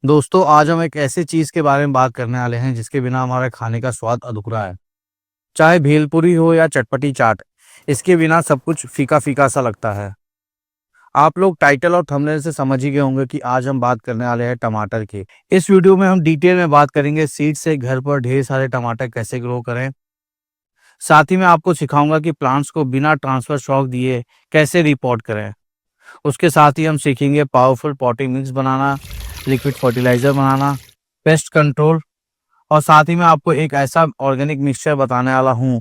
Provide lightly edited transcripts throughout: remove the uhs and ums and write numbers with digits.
दोस्तों, आज हम एक ऐसी चीज के बारे में बात करने वाले हैं जिसके बिना हमारे खाने का स्वाद अधूरा है। चाहे भेलपुरी हो या चटपटी चाट, इसके बिना सब कुछ फीका फीका सा लगता है। आप लोग टाइटल और थंबनेल से समझ ही गए होंगे कि आज हम बात करने वाले हैं टमाटर की। इस वीडियो में हम डिटेल में बात करेंगे सीड से घर पर ढेर सारे टमाटर कैसे ग्रो करें। साथ ही मैं आपको सिखाऊंगा कि प्लांट्स को बिना ट्रांसफर शॉक दिए कैसे रिपोर्ट करें। उसके साथ ही हम सीखेंगे पावरफुल पॉटिंग मिक्स बनाना, लिक्विड फर्टिलाइजर बनाना, पेस्ट कंट्रोल, और साथ ही मैं आपको एक ऐसा ऑर्गेनिक मिक्सचर बताने वाला हूँ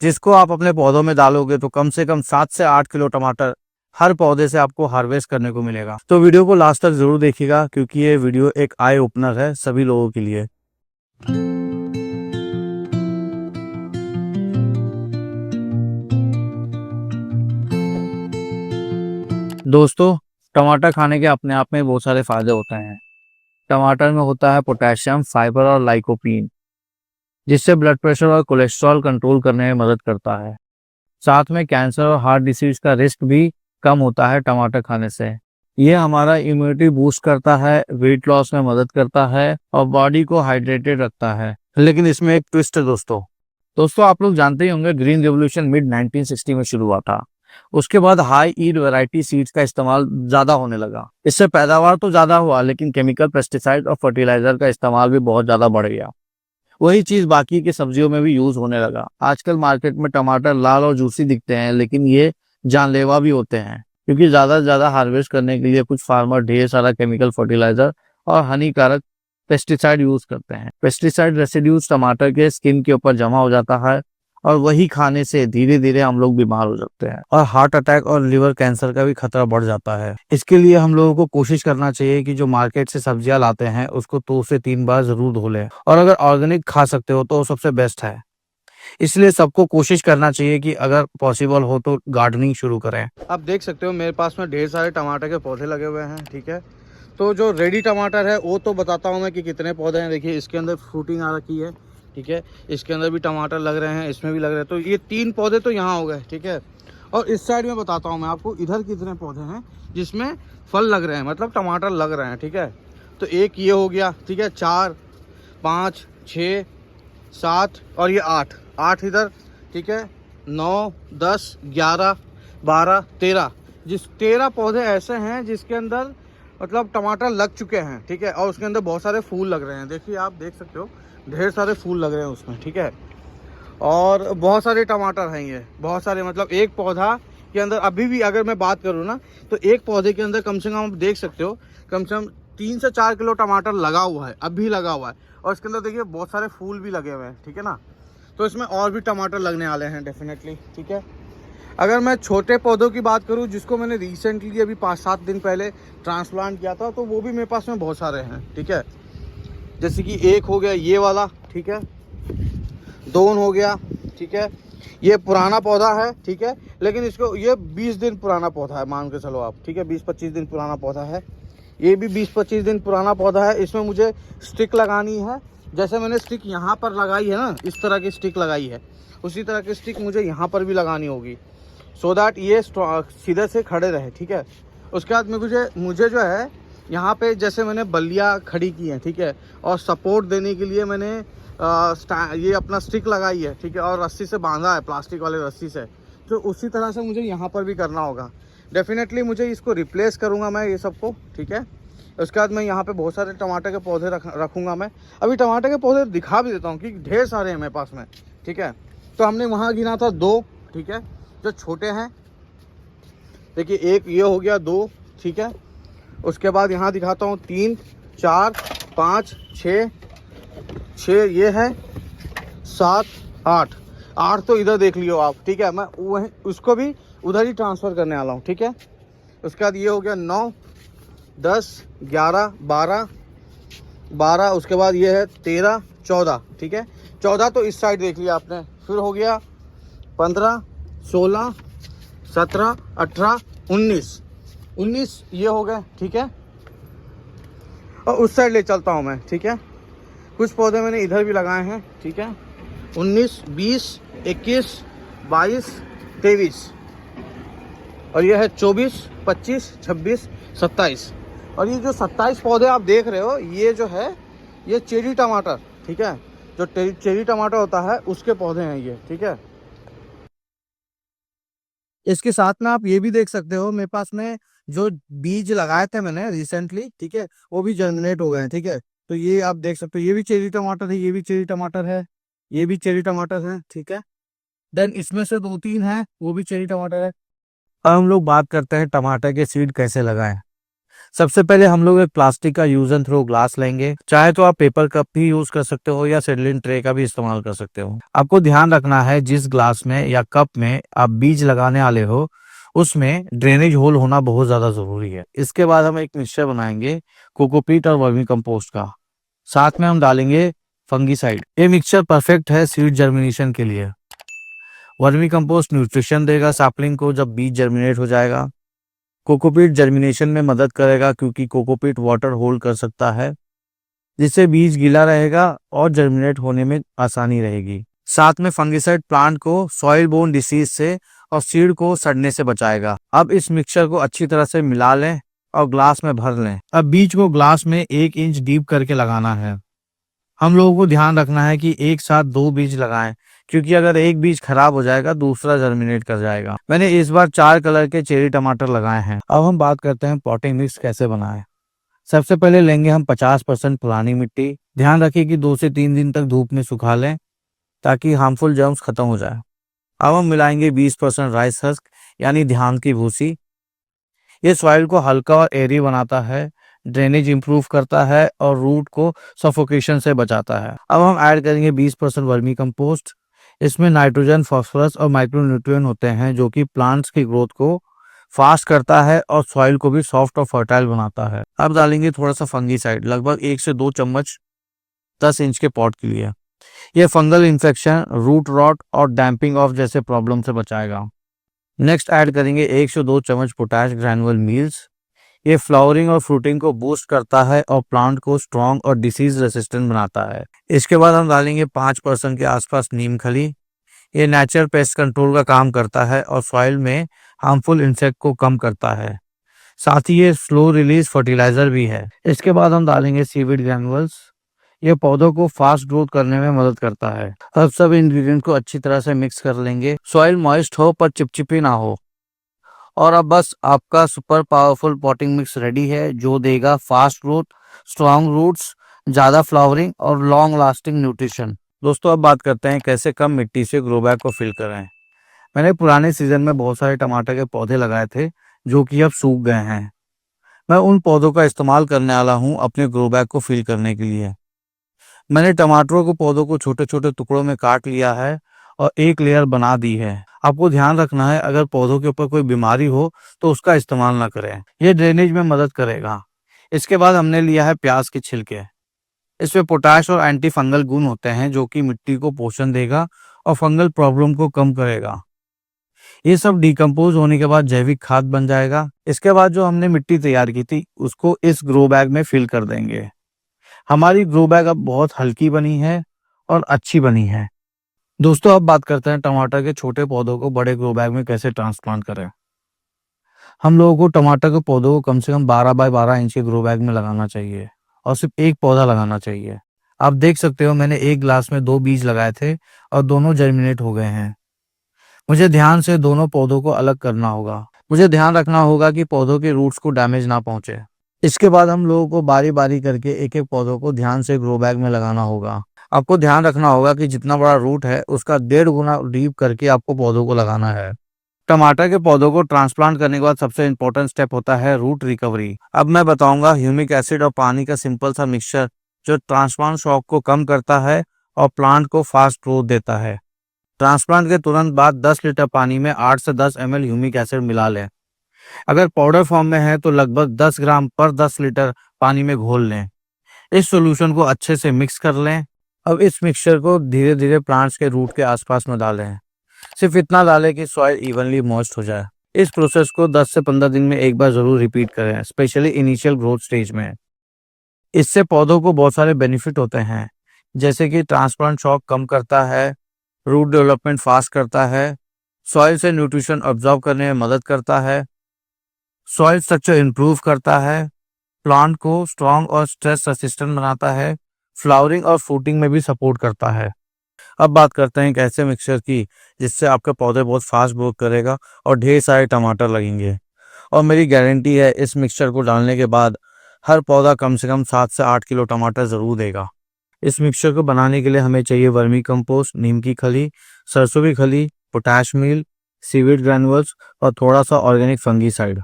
जिसको आप अपने पौधों में डालोगे तो कम से कम 7 से 8 किलो टमाटर हर पौधे से आपको हार्वेस्ट करने को मिलेगा। तो वीडियो को लास्ट तक जरूर देखिएगा क्योंकि ये वीडियो एक आई ओपनर है सभी लोगों के लिए। दोस्तों, टमाटर खाने के अपने आप में बहुत सारे फायदे होते हैं। टमाटर में होता है पोटेशियम, फाइबर और लाइकोपीन, जिससे ब्लड प्रेशर और कोलेस्ट्रॉल कंट्रोल करने में मदद करता है। साथ में कैंसर और हार्ट डिसीज का रिस्क भी कम होता है टमाटर खाने से। ये हमारा इम्यूनिटी बूस्ट करता है, वेट लॉस में मदद करता है और बॉडी को हाइड्रेटेड रखता है। लेकिन इसमें एक ट्विस्ट है दोस्तों आप लोग जानते ही होंगे ग्रीन रेवोल्यूशन मिड 1960 में शुरू हुआ था। उसके बाद हाई ईल्ड वैरायटी सीड्स का इस्तेमाल ज्यादा होने लगा। इससे पैदावार तो ज्यादा हुआ लेकिन केमिकल, पेस्टिसाइड और फर्टिलाइजर का इस्तेमाल भी बहुत ज्यादा बढ़ गया। वही चीज बाकी की सब्जियों में भी यूज होने लगा। आजकल मार्केट में टमाटर लाल और जूसी दिखते हैं लेकिन ये जानलेवा भी होते हैं क्योंकि ज्यादा से ज्यादा हार्वेस्ट करने के लिए कुछ फार्मर ढेर सारा केमिकल फर्टिलाइजर और हानिकारक पेस्टिसाइड यूज करते हैं। पेस्टिसाइड रेसिड्यूज टमाटर के स्किन के ऊपर जमा हो जाता है और वही खाने से धीरे धीरे हम लोग बीमार हो जाते हैं और हार्ट अटैक और लिवर कैंसर का भी खतरा बढ़ जाता है। इसके लिए हम लोगों को कोशिश करना चाहिए कि जो मार्केट से सब्जियां लाते हैं उसको 2 से 3 बार जरूर धो लें, और अगर ऑर्गेनिक खा सकते हो तो सबसे बेस्ट है। इसलिए सबको कोशिश करना चाहिए कि अगर पॉसिबल हो तो गार्डनिंग शुरू करें। आप देख सकते हो मेरे पास में ढेर सारे टमाटर के पौधे लगे हुए हैं, ठीक है। तो जो रेडी टमाटर है वो तो बताता हूँ मैं कि कितने पौधे हैं। देखिए इसके अंदर फ्रूटिंग आ रखी है, ठीक है। इसके अंदर भी टमाटर लग रहे हैं, इसमें भी लग रहे हैं। तो ये 3 पौधे तो यहाँ हो गए, ठीक है। और इस साइड में बताता हूँ मैं आपको इधर कितने पौधे हैं जिसमें फल लग रहे हैं, मतलब टमाटर लग रहे हैं, ठीक है। तो एक ये हो गया, ठीक है। 4, 5, 6, 7 और ये 8 इधर, ठीक है। 9, 10, 11, 12, 13, 13 पौधे ऐसे हैं जिसके अंदर मतलब टमाटर लग चुके हैं, ठीक है। और उसके अंदर बहुत सारे फूल लग रहे हैं। देखिए आप देख सकते हो ढेर सारे फूल लग रहे हैं उसमें, ठीक है। और बहुत सारे टमाटर हैं, ये बहुत सारे, मतलब एक पौधा के अंदर अभी भी अगर मैं बात करूँ ना तो एक पौधे के अंदर कम से कम आप देख सकते हो कम से कम 3 से 4 किलो टमाटर लगा हुआ है, अभी लगा हुआ है। और इसके अंदर देखिए बहुत सारे फूल भी लगे हुए हैं, ठीक है ना। तो इसमें और भी टमाटर लगने वाले हैं डेफिनेटली, ठीक है। अगर मैं छोटे पौधों की बात करूं जिसको मैंने रिसेंटली अभी 5-7 दिन पहले ट्रांसप्लांट किया था, तो वो भी मेरे पास में बहुत सारे हैं, ठीक है। जैसे कि एक हो गया ये वाला, ठीक है। 2 हो गया, ठीक है। ये पुराना पौधा है, ठीक है, लेकिन इसको ये 20 दिन पुराना पौधा है, मान के चलो आप, ठीक है। 20-25 दिन पुराना पौधा है। ये भी 20-25 दिन पुराना पौधा है। इसमें मुझे स्टिक लगानी है। जैसे मैंने स्टिक यहाँ पर लगाई है ना, इस तरह की स्टिक लगाई है, उसी तरह की स्टिक मुझे यहाँ पर भी लगानी होगी सो दैट ये सीधे से खड़े रहे, ठीक है। उसके बाद में मुझे जो है यहाँ पे जैसे मैंने बल्लियाँ खड़ी की हैं, ठीक है, और सपोर्ट देने के लिए मैंने ये अपना स्टिक लगाई है, ठीक है, और रस्सी से बांधा है, प्लास्टिक वाले रस्सी से। तो उसी तरह से मुझे यहाँ पर भी करना होगा। डेफिनेटली मुझे इसको रिप्लेस करूँगा मैं ये सबको, ठीक है। उसके बाद मैं यहाँ पे बहुत सारे टमाटर के पौधे रखूँगा मैं। अभी टमाटर के पौधे दिखा भी देता हूँ कि ढेर सारे हैं मेरे पास में, ठीक है। तो हमने वहाँ गिना था 2, ठीक है, जो छोटे हैं। देखिए एक ये हो गया 2, ठीक है। उसके बाद यहाँ दिखाता हूँ 3, 4, 5, 6 ये है, 7, 8 तो इधर देख लियो आप, ठीक है। मैं वहीं उसको भी उधर ही ट्रांसफ़र करने वाला हूँ, ठीक है। उसके बाद ये हो गया 9, 10, 11, 12, उसके बाद ये है 13, 14, ठीक है। 14 तो इस साइड देख लिया आपने। फिर हो गया 15, 16, 17, 18, 19 ये हो गए, ठीक है। और उस साइड ले चलता हूँ मैं, ठीक है। कुछ पौधे मैंने इधर भी लगाए हैं, ठीक है। 19, 20, 21, 22, 23 और यह है 24, 25, 26, 27। और ये जो 27 पौधे आप देख रहे हो, ये जो है ये चेरी टमाटर, ठीक है, जो चेरी टमाटर होता है उसके पौधे हैं ये, ठीक है। इसके साथ में आप ये भी देख सकते हो, मेरे पास में जो बीज लगाए थे मैंने रिसेंटली, ठीक है, वो भी जर्मिनेट हो गए हैं, ठीक है। तो ये आप देख सकते हो, ये भी चेरी टमाटर है, ये भी चेरी टमाटर है, ये भी चेरी टमाटर है, ठीक है। देन इसमें से 2-3 है, वो भी चेरी टमाटर है। अब हम लोग बात करते हैं टमाटर के सीड कैसे लगाएं। सबसे पहले हम लोग एक प्लास्टिक का यूज एंड थ्रो ग्लास लेंगे। चाहे तो आप पेपर कप भी यूज कर सकते हो या सेडलिन ट्रे का भी इस्तेमाल कर सकते हो। आपको ध्यान रखना है जिस ग्लास में या कप में आप बीज लगाने वाले हो उसमें ड्रेनेज होल होना बहुत ज्यादा जरूरी है। इसके बाद हम एक मिक्सचर बनाएंगे कोकोपीट और वर्मी कंपोस्ट का। साथ में हम डालेंगे फंगीसाइड। ये मिक्सचर परफेक्ट है सीड जर्मिनेशन के लिए। वर्मी कंपोस्ट न्यूट्रिशन देगा सैपलिंग को जब बीज जर्मिनेट हो जाएगा। कोकोपीट जर्मिनेशन में मदद करेगा क्योंकि कोकोपीट वाटर होल्ड कर सकता है, जिससे बीज गीला रहेगा और जर्मिनेट होने में आसानी रहेगी। साथ में फंगिसाइड प्लांट को सॉइल बोर्न डिसीज से और सीड को सड़ने से बचाएगा। अब इस मिक्सचर को अच्छी तरह से मिला लें और ग्लास में भर लें। अब बीज को ग्लास में 1 इंच डीप करके लगाना है। हम लोगों को ध्यान रखना है कि एक साथ 2 बीज लगाएं, क्योंकि अगर एक बीज खराब हो जाएगा दूसरा जर्मिनेट कर जाएगा। मैंने इस बार 4 कलर के चेरी टमाटर लगाए हैं। अब हम बात करते हैं पॉटिंग मिक्स कैसे बनाएं। सबसे पहले लेंगे हम 50% पुरानी मिट्टी। ध्यान रखिए कि 2 से 3 दिन तक धूप में सुखा लें ताकि हार्मफुल जर्म्स खत्म हो जाए। अब हम मिलाएंगे 20% राइस हस्क यानी धान की भूसी। ये सॉइल को हल्का और एरी बनाता है, ड्रेनेज इंप्रूव करता है और रूट को सफोकेशन से बचाता है। अब हम ऐड करेंगे 20% वर्मी कंपोस्ट। इसमें नाइट्रोजन, फास्फोरस और माइक्रोन्यूट्रिएंट होते हैं जो कि प्लांट्स की ग्रोथ को फास्ट करता है और सॉइल को भी सॉफ्ट और फर्टाइल बनाता है। अब डालेंगे थोड़ा सा फंगीसाइड, लगभग 1 से 2 चम्मच 10 इंच के पॉट के लिए। यह फंगल इन्फेक्शन, रूट रॉट और डैम्पिंग ऑफ जैसे प्रॉब्लम से बचाएगा। नेक्स्ट ऐड करेंगे 1 से 2 चम्मच पोटाश ग्रैनुअल मील्स। ये फ्लावरिंग और फ्रूटिंग को बूस्ट करता है और प्लांट को स्ट्रॉन्ग और डिसीज रेसिस्टेंट बनाता है। इसके बाद हम डालेंगे 5% के आसपास नीम खली। ये नेचुरल पेस्ट कंट्रोल का काम करता है और सॉइल में हार्मफुल इंसेक्ट को कम करता है। साथ ही ये स्लो रिलीज फर्टिलाइजर भी है। इसके बाद हम डालेंगे सीवीड ग्रैनुअल्स। ये पौधों को फास्ट ग्रोथ करने में मदद करता है। अब सब इंग्रेडिएंट को अच्छी तरह से मिक्स कर लेंगे। सॉइल मॉइस्ट हो पर चिपचिपी ना हो। और अब बस आपका super powerful potting mix ready है जो देगा फास्ट ग्रोथ, स्ट्रॉन्ग रूट्स, ज्यादा फ्लावरिंग और लॉन्ग लास्टिंग न्यूट्रिशन। दोस्तों अब बात करते हैं कैसे कम मिट्टी से ग्रो बैग को फिल करें। मैंने पुराने सीजन में बहुत सारे टमाटर के पौधे लगाए थे जो कि अब सूख गए हैं। मैं उन पौधों का इस्तेमाल करने वाला हूँ अपने ग्रो बैग को फिल करने के लिए। मैंने टमाटरों को पौधों को छोटे छोटे टुकड़ों में काट लिया है और एक लेयर बना दी है। आपको ध्यान रखना है अगर पौधों के ऊपर कोई बीमारी हो तो उसका इस्तेमाल ना करें, यह ड्रेनेज में मदद करेगा। इसके बाद हमने लिया है प्याज के छिलके। इसमें पोटाश और एंटी फंगल गुण होते हैं जो कि मिट्टी को पोषण देगा और फंगल प्रॉब्लम को कम करेगा। ये सब डिकम्पोज होने के बाद जैविक खाद बन जाएगा। इसके बाद जो हमने मिट्टी तैयार की थी उसको इस ग्रो बैग में फिल कर देंगे। हमारी ग्रो बैग अब बहुत हल्की बनी है और अच्छी बनी है। दोस्तों अब बात करते हैं टमाटर के छोटे पौधों को बड़े ग्रो बैग में कैसे ट्रांसप्लांट करें। हम लोगों को टमाटर के पौधों को कम से कम 12 बाय 12 इंच के ग्रो बैग में लगाना चाहिए और सिर्फ एक पौधा लगाना चाहिए। आप देख सकते हो मैंने एक ग्लास में 2 बीज लगाए थे और दोनों जर्मिनेट हो गए हैं। मुझे ध्यान से दोनों पौधों को अलग करना होगा। मुझे ध्यान रखना होगा कि पौधों के रूट्स को डैमेज ना पहुंचे। इसके बाद हम लोगों को बारी बारी करके एक एक पौधों को ध्यान से ग्रो बैग में लगाना होगा। आपको ध्यान रखना होगा कि जितना बड़ा रूट है उसका 1.5 गुना डीप करके आपको पौधों को लगाना है। टमाटर के पौधों को ट्रांसप्लांट करने के बाद सबसे इंपॉर्टेंट स्टेप होता है रूट रिकवरी। अब मैं बताऊंगा ह्यूमिक एसिड और पानी का सिंपल सा मिक्सचर जो ट्रांसप्लांट शॉक को कम करता है और प्लांट को फास्ट ग्रोथ देता है। ट्रांसप्लांट के तुरंत बाद 10 लीटर पानी में 8 से 10 ml ह्यूमिक एसिड मिला लें। अगर पाउडर फॉर्म में है तो लगभग 10 ग्राम पर 10 लीटर पानी में घोल लें। इस सॉल्यूशन को अच्छे से मिक्स कर लें। अब इस मिक्सचर को धीरे धीरे प्लांट्स के रूट के आसपास में डालें। सिर्फ इतना डालें कि सॉइल इवनली मॉइस्ट हो जाए। इस प्रोसेस को 10 से 15 दिन में एक बार जरूर रिपीट करें, स्पेशली इनिशियल ग्रोथ स्टेज में। इससे पौधों को बहुत सारे बेनिफिट होते हैं, जैसे कि ट्रांसप्लांट शॉक कम करता है, रूट डेवलपमेंट फास्ट करता है, सॉइल से न्यूट्रिशन ऑब्जॉर्व करने में मदद करता है, सॉइल स्ट्रक्चर इंप्रूव करता है, प्लांट को स्ट्रॉन्ग और स्ट्रेस रेसिस्टेंट बनाता है, फ्लावरिंग और फ्रूटिंग में भी सपोर्ट करता है। अब बात करते हैं एक ऐसे मिक्सचर की जिससे आपके पौधे बहुत फास्ट ग्रोथ करेगा और ढेर सारे टमाटर लगेंगे। और मेरी गारंटी है इस मिक्सचर को डालने के बाद हर पौधा कम से कम 7 से 8 किलो टमाटर ज़रूर देगा। इस मिक्सचर को बनाने के लिए हमें चाहिए वर्मी कंपोस्ट, नीम की खली, सरसों की खली, पोटैश मील, सीवीड ग्रैनुअल्स और थोड़ा सा ऑर्गेनिक फंगीसाइड।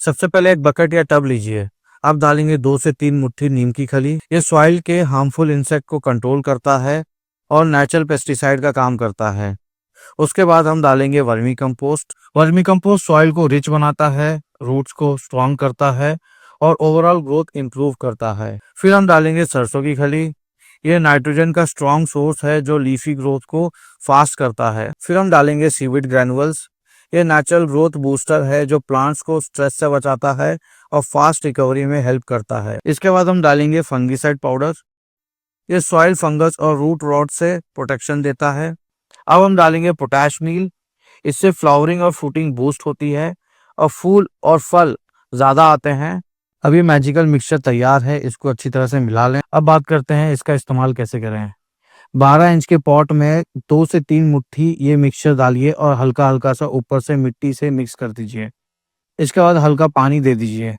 सबसे पहले एक बकेट या टब लीजिए। आप डालेंगे 2 से 3 मुट्ठी नीम की खली। ये सॉइल के हार्मफुल इंसेक्ट को कंट्रोल करता है और नेचुरल पेस्टिसाइड का काम करता है। उसके बाद हम डालेंगे vermi compost. Vermi compost soil को रिच बनाता है, रूट्स को स्ट्रॉन्ग करता है और ओवरऑल ग्रोथ इंप्रूव करता है। फिर हम डालेंगे सरसों की खली। ये नाइट्रोजन का स्ट्रॉन्ग सोर्स है जो लीफी ग्रोथ को फास्ट करता है। फिर हम डालेंगे सीवीड ग्रैनुअल्स। ये नेचुरल ग्रोथ बूस्टर है जो प्लांट्स को स्ट्रेस से बचाता है और फास्ट रिकवरी में हेल्प करता है। इसके बाद हम डालेंगे फंगीसाइड पाउडर। ये सॉइल फंगस और रूट रॉट से प्रोटेक्शन देता है। अब हम डालेंगे पोटैश मील। इससे फ्लावरिंग और फ्रूटिंग बूस्ट होती है और फूल और फल ज़्यादा आते हैं। अब ये मैजिकल मिक्सचर तैयार है, इसको अच्छी तरह से मिला लें। अब बात करते हैं इसका इस्तेमाल कैसे करें। 12 इंच के पॉट में 2 से 3 मुट्ठी ये मिक्सचर डालिए और हल्का हल्का सा ऊपर से मिट्टी से मिक्स कर दीजिए। इसके बाद हल्का पानी दे दीजिए।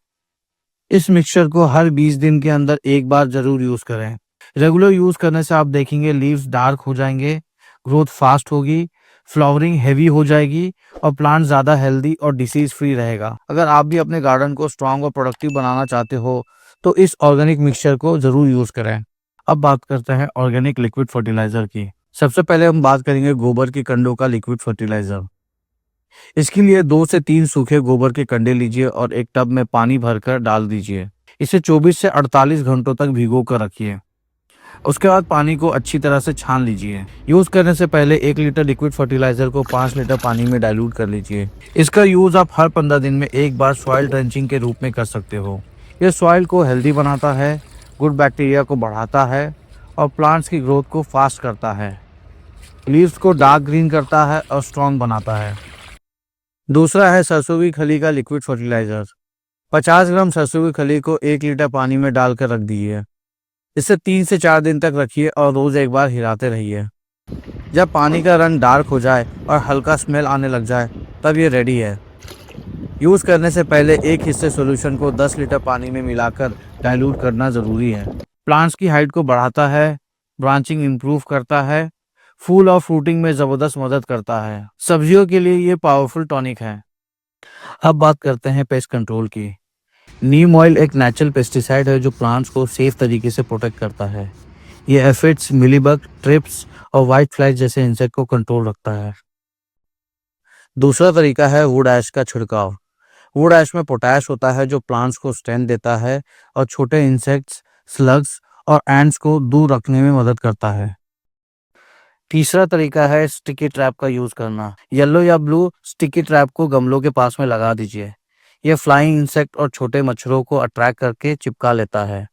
इस मिक्सचर को हर 20 दिन के अंदर एक बार जरूर यूज करें। रेगुलर यूज करने से आप देखेंगे लीव्स डार्क हो जाएंगे, ग्रोथ फास्ट होगी, फ्लावरिंग हैवी हो जाएगी और प्लांट ज़्यादा हेल्दी और डिसीज फ्री रहेगा। अगर आप भी अपने गार्डन को स्ट्रॉन्ग और प्रोडक्टिव बनाना चाहते हो तो इस ऑर्गेनिक मिक्सचर को ज़रूर यूज़ करें। अब बात करते हैं ऑर्गेनिक लिक्विड फर्टिलाइज़र की। सबसे पहले हम बात करेंगे गोबर के कंडों का लिक्विड फर्टिलाइज़र। इसके लिए 2 से 3 सूखे गोबर के कंडे लीजिए और एक टब में पानी भरकर डाल दीजिए। इसे 24 से 48 घंटों तक भिगो कर रखिए। उसके बाद पानी को अच्छी तरह से छान लीजिए। यूज करने से पहले 1 लीटर लिक्विड फर्टिलाइजर को 5 लीटर पानी में डाइल्यूट कर लीजिए। इसका यूज आप हर 15 दिन में एक बार सॉइल ड्रेंचिंग के रूप में कर सकते हो। यह सॉइल को हेल्दी बनाता है, गुड बैक्टीरिया को बढ़ाता है और प्लांट्स की ग्रोथ को फास्ट करता है। लीव्स को डार्क ग्रीन करता है और स्ट्रॉन्ग बनाता है। दूसरा है सरसों की खली का लिक्विड फर्टिलाइजर। 50 ग्राम सरसों की खली को 1 लीटर पानी में डालकर रख दीजिए। इसे 3 से 4 दिन तक रखिए और रोज एक बार हिलाते रहिए। जब पानी का रंग डार्क हो जाए और हल्का स्मेल आने लग जाए तब ये रेडी है। यूज़ करने से पहले एक हिस्से सॉल्यूशन को 10 लीटर पानी में मिलाकर डाइल्यूट करना ज़रूरी है। प्लांट्स की हाइट को बढ़ाता है, ब्रांचिंग इंप्रूव करता है, फूल और फ्रूटिंग में ज़बरदस्त मदद करता है। सब्जियों के लिए ये पावरफुल टॉनिक है। अब बात करते हैं पेस्ट कंट्रोल की। नीम ऑयल एक नेचुरल पेस्टिसाइड है जो प्लांट्स को सेफ तरीके से प्रोटेक्ट करता है। ये एफिड्स, मिलीबग, ट्रिप्स और व्हाइट फ्लाइज जैसे इंसेक्ट को कंट्रोल रखता है। दूसरा तरीका है वुड ऐश का छिड़काव। वुड ऐश में पोटैश होता है जो प्लांट्स को स्ट्रेंथ देता है और छोटे इंसेक्ट्स, स्लग्स और एंट्स को दूर रखने में मदद करता है। तीसरा तरीका है स्टिकी ट्रैप का यूज करना। येलो या ब्लू स्टिकी ट्रैप को गमलों के पास में लगा दीजिए। यह फ्लाइंग इंसेक्ट और छोटे मच्छरों को अट्रैक्ट करके चिपका लेता है।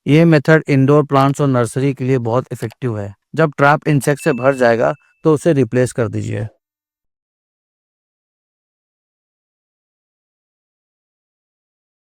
ये मेथड इंडोर प्लांट्स और नर्सरी के लिए बहुत इफेक्टिव है। जब ट्रैप इंसेक्ट से भर जाएगा तो उसे रिप्लेस कर दीजिए।